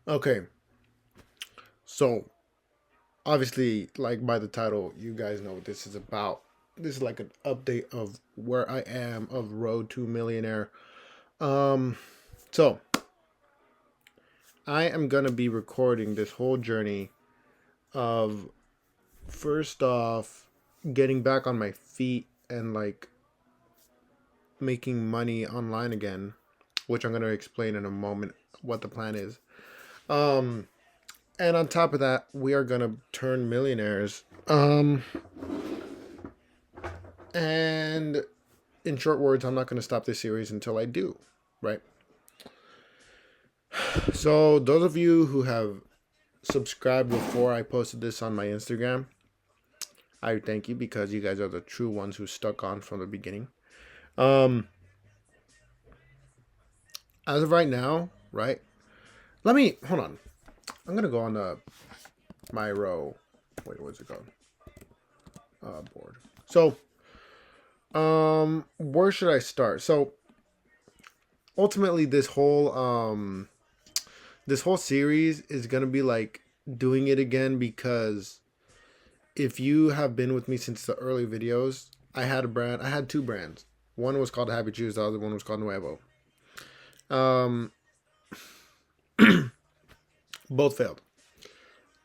Okay, so obviously, like by the title, you guys know what this is about. This is like an update of where I am of Road to Millionaire. Um, so I am gonna be recording this whole journey of first off getting back on my feet and like making money online again, which I'm gonna explain in a moment what the plan is. Um, and on top of that, we are gonna turn millionaires. And in short words, I'm not gonna stop this series until I do, right? So those of you who have subscribed before I posted this on my Instagram, I thank you because you guys are the true ones who stuck on from the beginning. Um, as of right now, right? Let me hold on. I'm gonna go on my row. Wait, what's it called? Board. So, where should I start? So, ultimately, this whole series is gonna be like doing it again because if you have been with me since the early videos, I had a brand. I had two brands. One was called Happy Chews. The other one was called Nuevo. Um, both failed.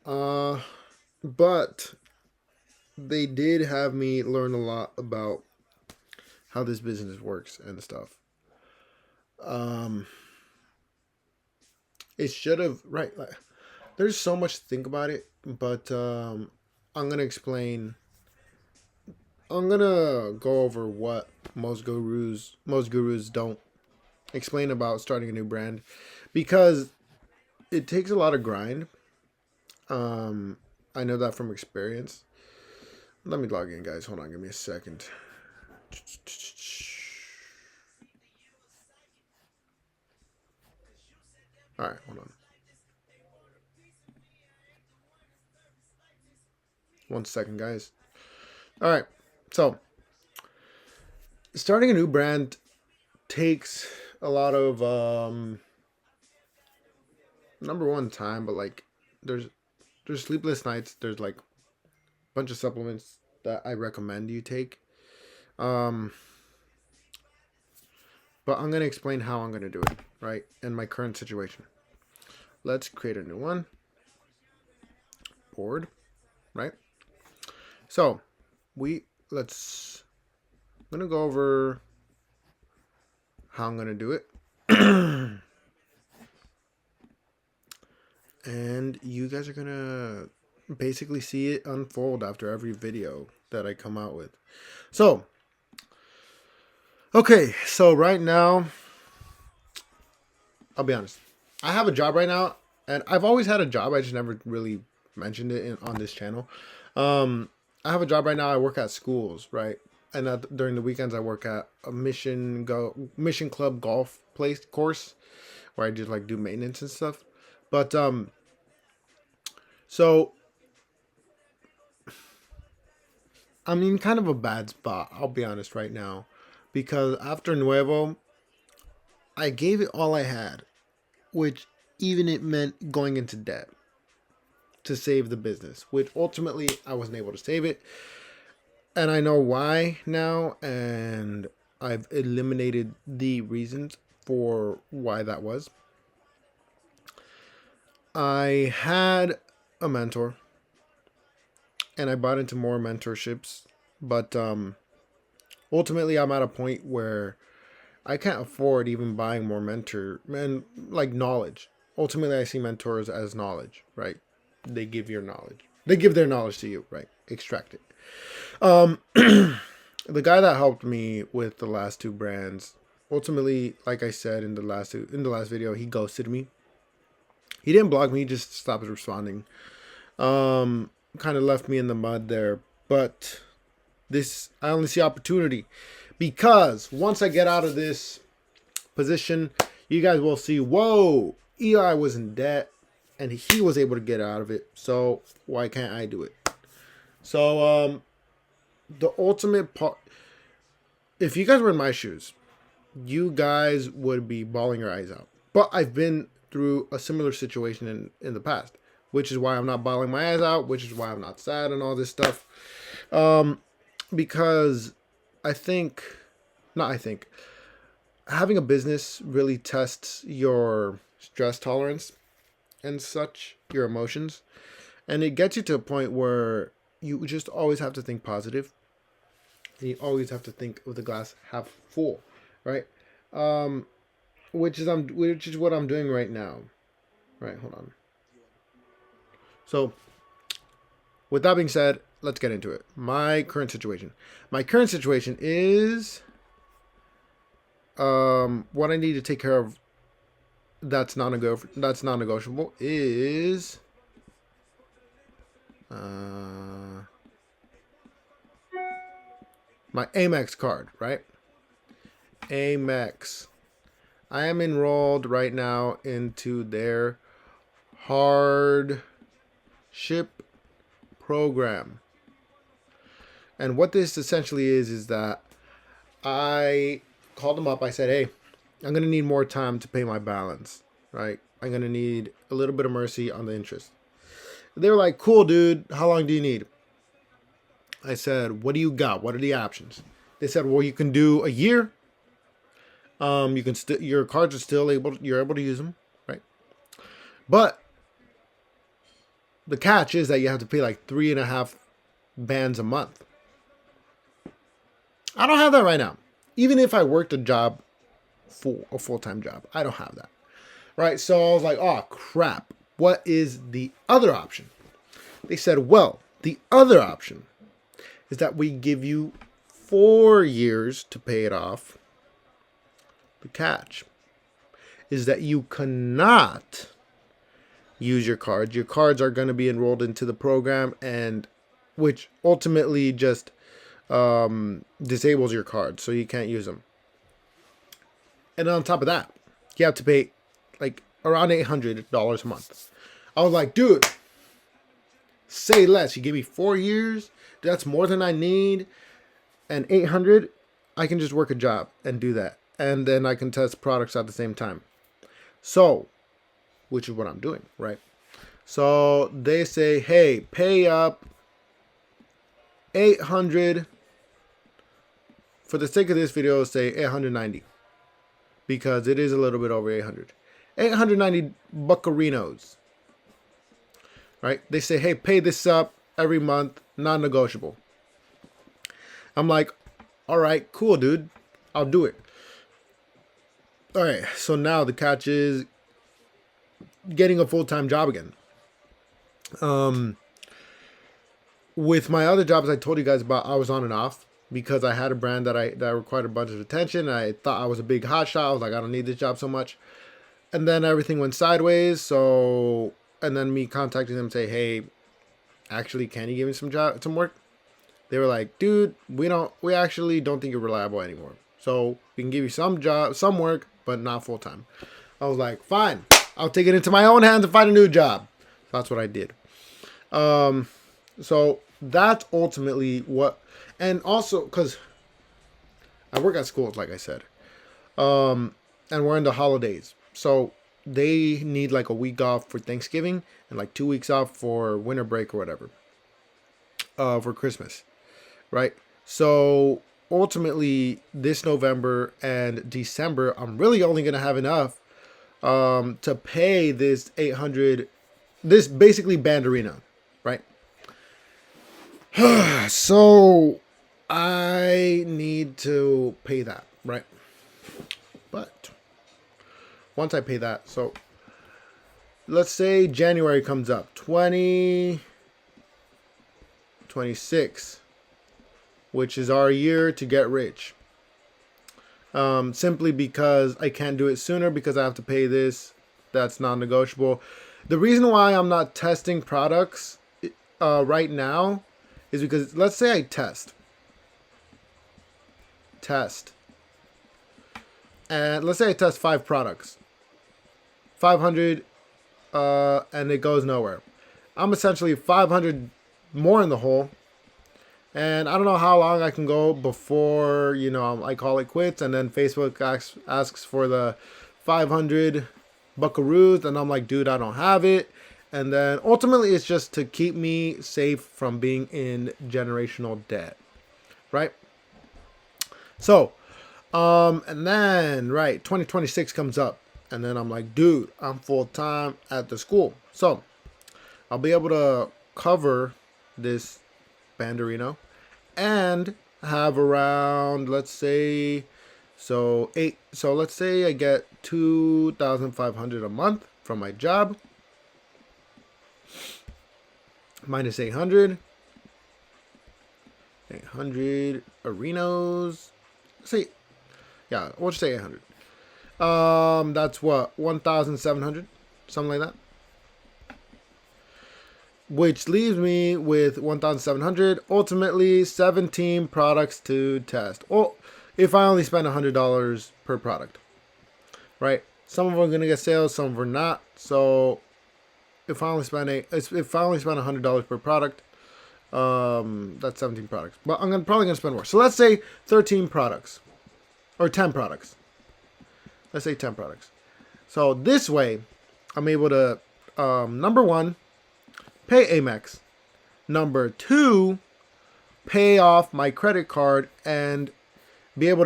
Uh, but they did have me learn a lot about how this business works and stuff. Um, it should have right. Like, there's so much to think about it, but I'm gonna explain. I'm gonna go over what most gurus don't explain about starting a new brand because it takes a lot of grind. Um, I know that from experience. Let me log in, guys. Hold on, give me a second. All right, hold on. One second, guys. All right. So, starting a new brand takes a lot of number one time, but like there's sleepless nights. There's like a bunch of supplements that I recommend you take. Um, but I'm gonna explain how I'm gonna do it, right? In my current situation. Let's create a new one. Board, right? So we let's I'm gonna go over how I'm gonna do it. And you guys are gonna basically see it unfold after every video that I come out with. So, okay, so right now, I'll be honest. I have a job right now, and I've always had a job. I just never really mentioned it on this channel. I have a job right now. I work at schools, right? And during the weekends, I work at a mission club golf place course where I just like do maintenance and stuff. But so I'm in kind of a bad spot. I'll be honest right now, because after Nuevo, I gave it all I had, which even it meant going into debt to save the business, which ultimately I wasn't able to save it. And I know why now, and I've eliminated the reasons for why that was. I had a mentor, and I bought into more mentorships, but ultimately I'm at a point where I can't afford even buying more mentor and like knowledge. Ultimately, I see mentors as knowledge, right? They give your knowledge. They give their knowledge to you, right? Extract it. Um, the guy that helped me with the last two brands, ultimately, like I said in the last video, he ghosted me. He didn't block me; he just stopped responding. Kind of left me in the mud there. But this, I only see opportunity because once I get out of this position, you guys will see. Whoa, Eli was in debt, and he was able to get out of it. So why can't I do it? So the ultimate part. If you guys were in my shoes, you guys would be bawling your eyes out. But I've been through a similar situation in the past, which is why I'm not bawling my eyes out, which is why I'm not sad and all this stuff. Because I think, not I think, having a business really tests your stress tolerance and such, your emotions, and it gets you to a point where you just always have to think positive. And you always have to think of the glass half full, right? Which is what I'm doing right now. Right, hold on. So, with that being said, let's get into it. My current situation. My current situation is what I need to take care of that's non-negotiable is my Amex card, right? Amex. I am enrolled right now into their hardship program. And what this essentially is that I called them up. I said, hey, I'm going to need more time to pay my balance, right? I'm going to need a little bit of mercy on the interest. They were like, cool, dude. How long do you need? I said, what do you got? What are the options? They said, well, you can do a year. You can your cards are still you're able to use them, right? But the catch is that you have to pay like 3.5 bands a month. I don't have that right now. Even if I worked a job, a full-time job, I don't have that, right? So I was like, oh crap. What is the other option? They said, well, the other option is that we give you 4 years to pay it off. The catch is that you cannot use your cards. Your cards are going to be enrolled into the program, and which ultimately just disables your cards, so you can't use them. And on top of that, you have to pay like around $800 a month. I was like, dude, say less. You give me 4 years. That's more than I need. And $800, I can just work a job and do that. And then I can test products at the same time. So, which is what I'm doing, right? So they say, hey, pay up $800. For the sake of this video, say $890. Because it is a little bit over $800. $890 buccarinos. Right? They say, hey, pay this up every month, non-negotiable. I'm like, all right, cool, dude. I'll do it. All right, so now the catch is getting a full-time job again. With my other jobs I told you guys about, I was on and off because I had a brand that required a bunch of attention. I thought I was a big hotshot. I was like, I don't need this job so much. And then everything went sideways. So, and then me contacting them say, hey, actually, can you give me some work? They were like, dude, we actually don't think you're reliable anymore. So we can give you some work, but not full time. I was like, fine, I'll take it into my own hands and find a new job. That's what I did. So that's ultimately what, and also because I work at schools, like I said, and we're in the holidays. So they need like a week off for Thanksgiving and like 2 weeks off for winter break or whatever, for Christmas. Right. So ultimately this November and December, I'm really only going to have enough to pay this $800, this basically band arena, right? So I need to pay that, right? But once I pay that, so let's say January comes up, 2026, which is our year to get rich. Simply because I can't do it sooner because I have to pay this. That's non-negotiable. The reason why I'm not testing products right now is because let's say I test. And let's say I test 5 products. 500 and it goes nowhere. I'm essentially 500 more in the hole. And I don't know how long I can go before, I call it quits. And then Facebook asks for the 500 buckaroos, and I'm like, dude, I don't have it. And then ultimately, it's just to keep me safe from being in generational debt, right? So, and then, right, 2026 comes up. And then I'm like, dude, I'm full time at the school. So, I'll be able to cover this Banderino and have around, let's say, so let's say I get 2,500 a month from my job, minus 800 arenos. Say, yeah, we'll just say 800. That's what, 1,700, something like that. Which leaves me with 1,700. Ultimately, 17 products to test. Well, if I only spend $100 per product, right? Some of them are gonna get sales, some of them are not. So if I only spend $100 per product, that's 17 products. But I'm probably gonna spend more. So let's say 13 products or 10 products. Let's say 10 products. So this way, I'm able to number one, pay Amex. Number two, pay off my credit card and be able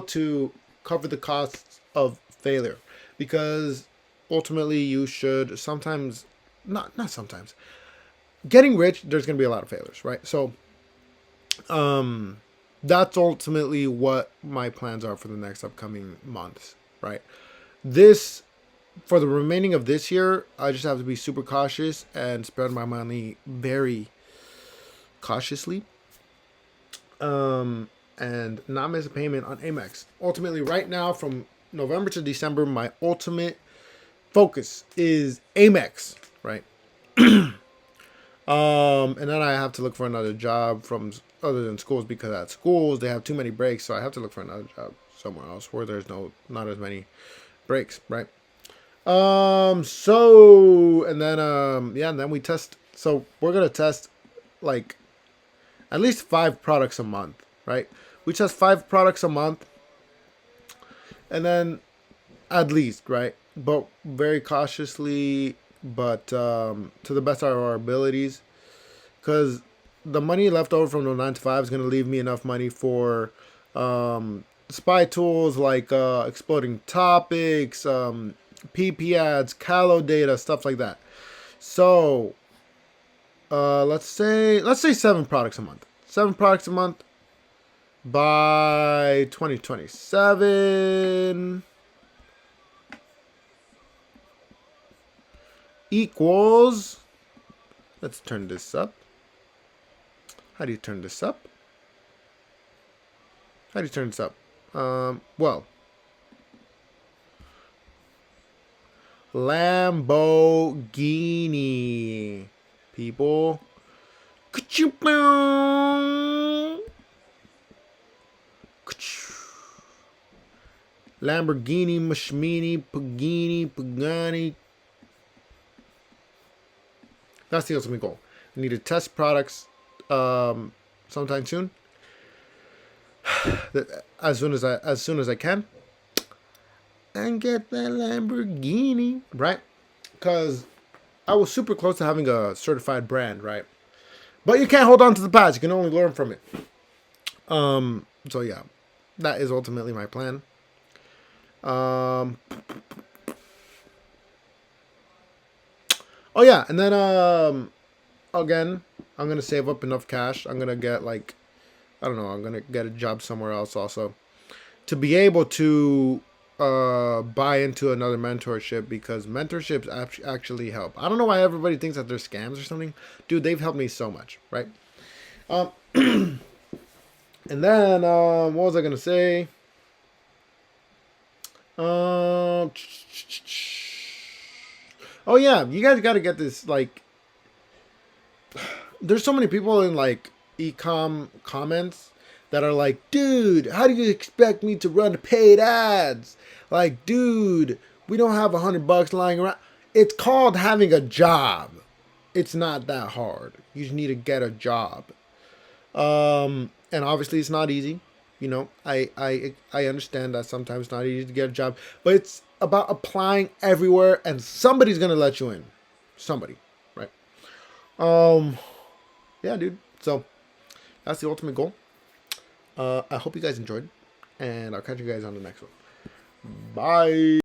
to cover the costs of failure, because ultimately you should sometimes not sometimes getting rich, there's going to be a lot of failures, right? So that's ultimately what my plans are for the next upcoming months, right? This For the remaining of this year, I just have to be super cautious and spend my money very cautiously. And not miss a payment on Amex. Ultimately, right now, from November to December, my ultimate focus is Amex, right? And then I have to look for another job from other than schools, because at schools they have too many breaks, so I have to look for another job somewhere else where there's not as many breaks, right? So and then yeah, and then we test. So we're gonna test like at least 5 products a month, right? We test 5 products a month, and then at least, right? But very cautiously, but to the best of our abilities, because the money left over from the 9 to 5 is going to leave me enough money for spy tools like exploding topics, PP ads, Callow data, stuff like that. So let's say 7 products a month. 7 products a month by 2027 equals, let's turn this up. How do you turn this up? How do you turn this up? Well, Lamborghini, people. Lamborghini, Mashmini, Pagani. That's the ultimate goal. I need to test products sometime soon. As soon as I can. And get that Lamborghini, right? Because I was super close to having a certified brand, right? But you can't hold on to the past. You can only learn from it. So yeah, that is ultimately my plan. Oh yeah, and then again, I'm gonna save up enough cash. I'm gonna get like, I don't know, I'm gonna get a job somewhere else also, to be able to buy into another mentorship, because mentorships actually help. I don't know why everybody thinks that they're scams or something. Dude, they've helped me so much, right? And then what was I gonna say? Oh yeah, you guys got to get this. Like, there's so many people in like ecom comments that are like, dude, how do you expect me to run paid ads? Like, dude, we don't have $100 lying around. It's called having a job. It's not that hard. You just need to get a job. And obviously it's not easy. You know, I understand that sometimes it's not easy to get a job, but about applying everywhere, and somebody's gonna let you in. Somebody, right? Yeah, dude. So that's the ultimate goal. I hope you guys enjoyed, and I'll catch you guys on the next one. Bye.